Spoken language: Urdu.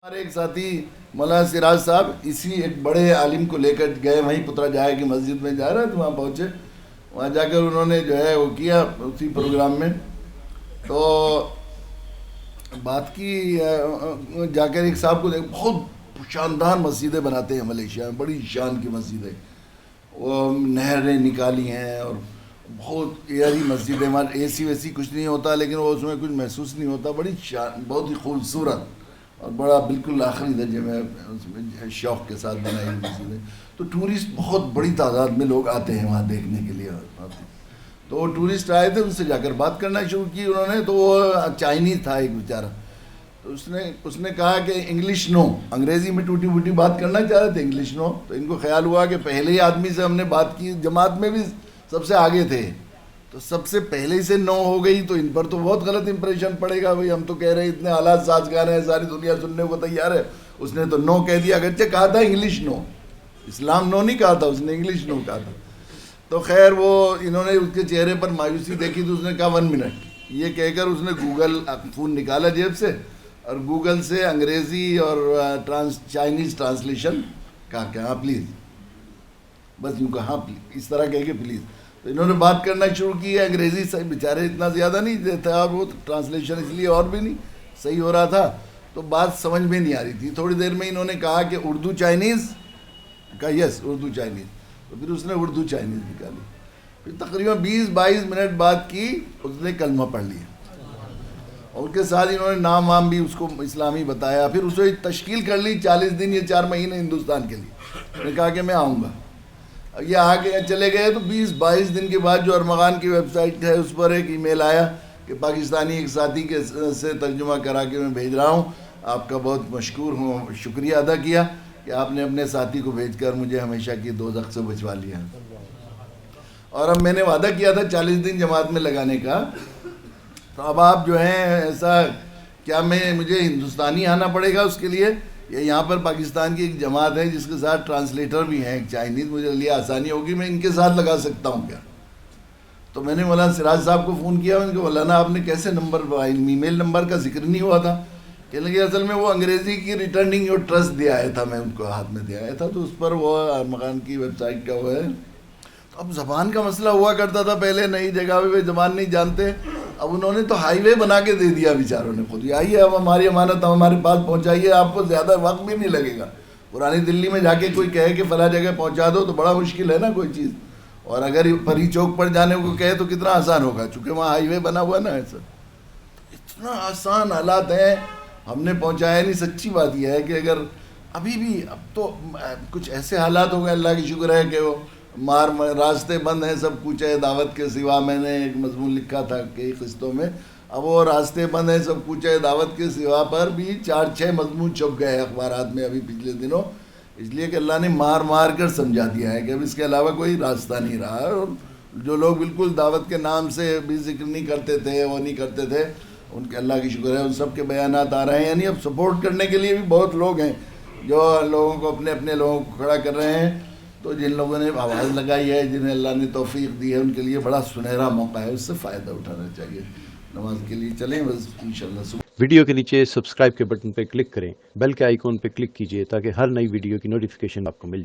ہمارے ایک ساتھی مولانا سراج صاحب اسی ایک بڑے عالم کو لے کر گئے وہیں پترا جایا کی مسجد میں جا رہے تھے، وہاں پہنچے، وہاں جا کر انہوں نے جو ہے وہ کیا اسی پروگرام میں تو بات کی جا کر ایک صاحب کو بہت شاندار مسجدیں بناتے ہیں ملیشیا میں، بڑی شان کی مسجدیں، وہ نہریں نکالی ہیں اور بہت پیاری مسجد ہے، ہمارے اے سی ویسی کچھ نہیں ہوتا لیکن وہ اس میں کچھ محسوس نہیں ہوتا، بڑی شان، بہت ہی خوبصورت اور بڑا بالکل آخری درجے میں اس میں شوق کے ساتھ بنائی ہوئی مسجد ہے۔ تو ٹورسٹ بہت بڑی تعداد میں لوگ آتے ہیں وہاں دیکھنے کے لیے، تو وہ ٹورسٹ آئے تھے، ان سے جا کر بات کرنا شروع کی انہوں نے، تو وہ چائنیز تھا ایک بیچارہ، تو اس نے کہا کہ انگلش نو، انگریزی میں ٹوٹی پھوٹی بات کرنا چاہ رہے تھے، انگلش نو، تو ان کو خیال ہوا کہ پہلے ہی آدمی سے ہم نے بات کی، جماعت میں بھی سب سے آگے تھے، تو سب سے پہلے ہی سے نو ہو گئی تو ان پر تو بہت غلط امپریشن پڑے گا، بھئی ہم تو کہہ رہے ہیں اتنے حالات سازگار ہیں، ساری دنیا سننے کو تیار ہے، اس نے تو نو کہہ دیا، اگرچہ کہا تھا انگلش نو، اسلام نو نہیں کہا تھا، اس نے انگلش نو کہا تھا۔ تو خیر وہ انہوں نے اس کے چہرے پر مایوسی دیکھی تو اس نے کہا 1 منٹ، یہ کہہ کر اس نے گوگل فون نکالا جیب سے اور گوگل سے انگریزی اور چائنیز ٹرانسلیشن کہا کہ ہاں پلیز، بس یوں کہا ہاں پلیز، اس طرح کہہ کے پلیز، تو انہوں نے بات کرنا شروع کی ہے، انگریزی سے بیچارے اتنا زیادہ نہیں دیتا اور وہ ٹرانسلیشن اس لیے اور بھی نہیں صحیح ہو رہا تھا، تو بات سمجھ میں نہیں آ رہی تھی، تھوڑی دیر میں انہوں نے کہا کہ اردو چائنیز، کہا یس اردو چائنیز، تو پھر اس نے اردو چائنیز نکالی، پھر تقریباً 20-22 منٹ بات کی، اس نے کلمہ پڑھ لیا اور ان کے ساتھ انہوں نے نام وام بھی اس کو اسلامی بتایا، پھر اسے تشکیل کر لی 40 دن یا 4 مہینے ہندوستان کے لیے، میں نے کہا کہ میں آؤں گا، یہ آگے چلے گئے تو 20-22 دن کے بعد جو ارمغان کی ویب سائٹ ہے اس پر ایک ای میل آیا کہ پاکستانی ایک ساتھی کے سے ترجمہ کرا کے میں بھیج رہا ہوں، آپ کا بہت مشکور ہوں، شکریہ ادا کیا کہ آپ نے اپنے ساتھی کو بھیج کر مجھے ہمیشہ کی دوزخ سے بچوا لیا، اور اب میں نے وعدہ کیا تھا 40 دن جماعت میں لگانے کا، تو اب آپ جو ہیں ایسا کیا مجھے ہندوستانی آنا پڑے گا اس کے لیے، یہاں پر پاکستان کی ایک جماعت ہے جس کے ساتھ ٹرانسلیٹر بھی ہیں ایک چائنیز، مجھے لیے آسانی ہوگی، میں ان کے ساتھ لگا سکتا ہوں کیا؟ تو میں نے مولانا سراج صاحب کو فون کیا، میں نے کہا مولانا آپ نے کیسے نمبر، ای میل نمبر کا ذکر نہیں ہوا تھا، کہنے لگے اصل میں وہ انگریزی کی ریٹرننگ یور ٹرسٹ دیا آیا تھا، میں ان کو ہاتھ میں دیا آیا تھا، تو اس پر وہ ارمغان کی ویب سائٹ کا وہ ہے، تو اب زبان کا مسئلہ ہوا کرتا تھا پہلے، نئی جگہ پہ زبان نہیں جانتے، اب انہوں نے تو ہائی وے بنا کے دے دیا بیچاروں نے خود، آئیے اب ہماری امانت ہمارے پاس پہنچائیے، آپ کو زیادہ وقت بھی نہیں لگے گا، پرانی دلی میں جا کے کوئی کہے کہ فلاں جگہ پہنچا دو تو بڑا مشکل ہے نا کوئی چیز، اور اگر پری چوک پر جانے کو کہے تو کتنا آسان ہوگا، چونکہ وہاں ہائی وے بنا ہوا نا ایسا، اتنا آسان حالات ہیں، ہم نے پہنچایا نہیں۔ سچی بات یہ ہے کہ اگر ابھی بھی، اب تو کچھ ایسے حالات ہو گئے، اللہ کی شکر ہے کہ وہ راستے بند ہیں سب کچھ ہے، دعوت کے سوا، میں نے ایک مضمون لکھا تھا کئی قسطوں میں، اب وہ راستے بند ہیں سب کچھ ہے، دعوت کے سوا پر بھی 4-6 مضمون چھپ گئے اخبارات میں ابھی پچھلے دنوں، اس لیے کہ اللہ نے مار کر سمجھا دیا ہے کہ اب اس کے علاوہ کوئی راستہ نہیں رہا، اور جو لوگ بالکل دعوت کے نام سے بھی ذکر نہیں کرتے تھے، وہ نہیں کرتے تھے، ان کے اللہ کی شکر ہے ان سب کے بیانات آ رہے ہیں، یعنی اب سپورٹ کرنے کے لیے بھی بہت لوگ ہیں جو لوگوں کو اپنے لوگوں کو کھڑا کر رہے ہیں، تو جن لوگوں نے آواز لگائی ہے، جنہیں اللہ نے توفیق دی ہے، ان کے لیے بڑا سنہرا موقع ہے، اس سے فائدہ اٹھانا چاہیے۔ نماز کے لیے چلیں بس انشاءاللہ صبح۔ ویڈیو کے نیچے سبسکرائب کے بٹن پہ کلک کریں، بیل کے آئیکن پہ کلک کیجئے تاکہ ہر نئی ویڈیو کی نوٹیفیکیشن آپ کو مل جائے۔